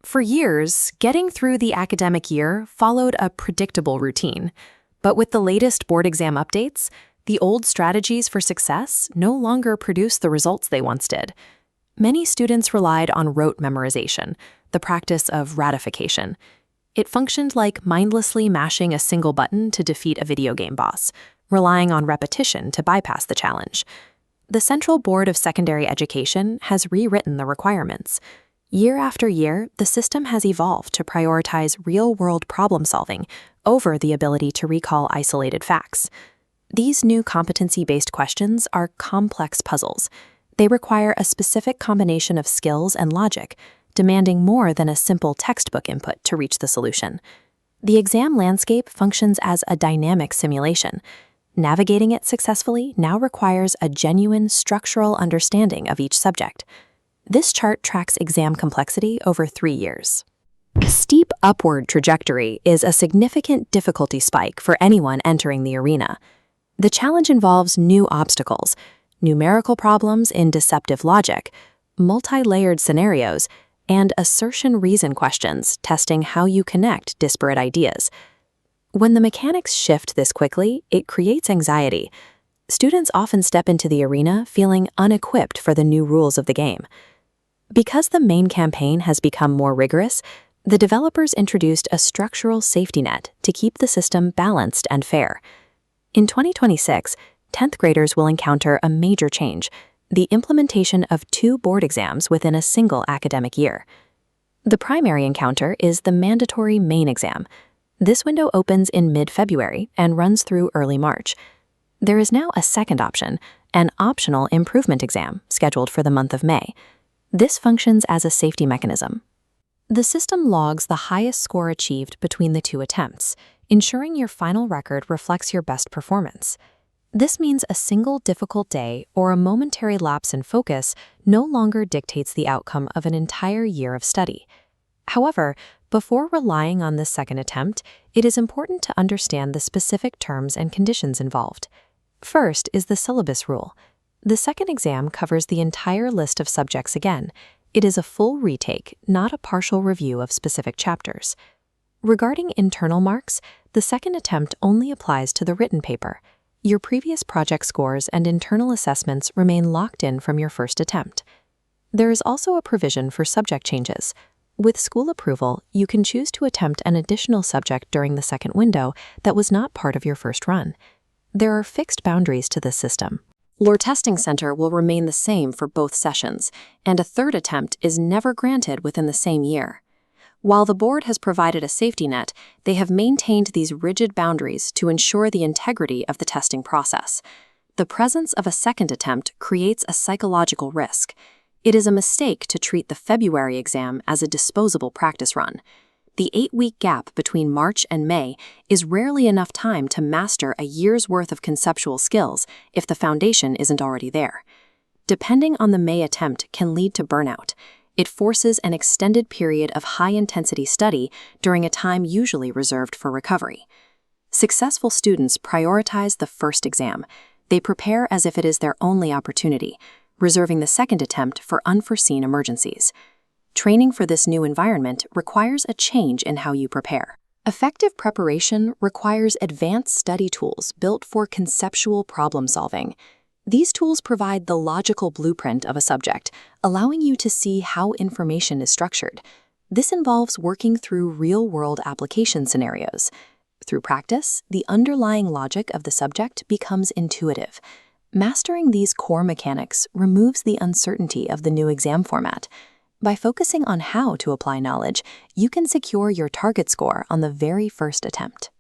For years, getting through the academic year followed a predictable routine. But with the latest board exam updates, the old strategies for success no longer produce the results they once did. Many students relied on rote memorization, the practice of ratification. It functioned like mindlessly mashing a single button to defeat a video game boss, relying on repetition to bypass the challenge. The Central Board of Secondary Education has rewritten the requirements. Year after year, the system has evolved to prioritize real-world problem-solving over the ability to recall isolated facts. These new competency-based questions are complex puzzles. They require a specific combination of skills and logic, demanding more than a simple textbook input to reach the solution. The exam landscape functions as a dynamic simulation. Navigating it successfully now requires a genuine structural understanding of each subject. This chart tracks exam complexity over 3 years. A steep upward trajectory is a significant difficulty spike for anyone entering the arena. The challenge involves new obstacles, numerical problems in deceptive logic, multi-layered scenarios, and assertion-reason questions testing how you connect disparate ideas. When the mechanics shift this quickly, it creates anxiety. Students often step into the arena feeling unequipped for the new rules of the game. Because the main campaign has become more rigorous, the developers introduced a structural safety net to keep the system balanced and fair. In 2026, 10th graders will encounter a major change: the implementation of 2 board exams within a single academic year. The primary encounter is the mandatory main exam. This window opens in mid-February and runs through early March. There is now a second option, an optional improvement exam, scheduled for the month of May. This functions as a safety mechanism. The system logs the highest score achieved between the 2 attempts, ensuring your final record reflects your best performance. This means a single difficult day or a momentary lapse in focus no longer dictates the outcome of an entire year of study. However, before relying on this second attempt, it is important to understand the specific terms and conditions involved. First is the syllabus rule. The second exam covers the entire list of subjects again. It is a full retake, not a partial review of specific chapters. Regarding internal marks, the second attempt only applies to the written paper. Your previous project scores and internal assessments remain locked in from your first attempt. There is also a provision for subject changes. With school approval, you can choose to attempt an additional subject during the second window that was not part of your first run. There are fixed boundaries to this system. Your testing center will remain the same for both sessions, and a third attempt is never granted within the same year. While the board has provided a safety net, they have maintained these rigid boundaries to ensure the integrity of the testing process. The presence of a second attempt creates a psychological risk. It is a mistake to treat the February exam as a disposable practice run. The 8-week gap between March and May is rarely enough time to master a year's worth of conceptual skills if the foundation isn't already there. Depending on the May attempt can lead to burnout. It forces an extended period of high-intensity study during a time usually reserved for recovery. Successful students prioritize the first exam. They prepare as if it is their only opportunity, reserving the second attempt for unforeseen emergencies. Training for this new environment requires a change in how you prepare. Effective preparation requires advanced study tools built for conceptual problem solving. These tools provide the logical blueprint of a subject, allowing you to see how information is structured. This involves working through real-world application scenarios. Through practice, the underlying logic of the subject becomes intuitive. Mastering these core mechanics removes the uncertainty of the new exam format. By focusing on how to apply knowledge, you can secure your target score on the very first attempt.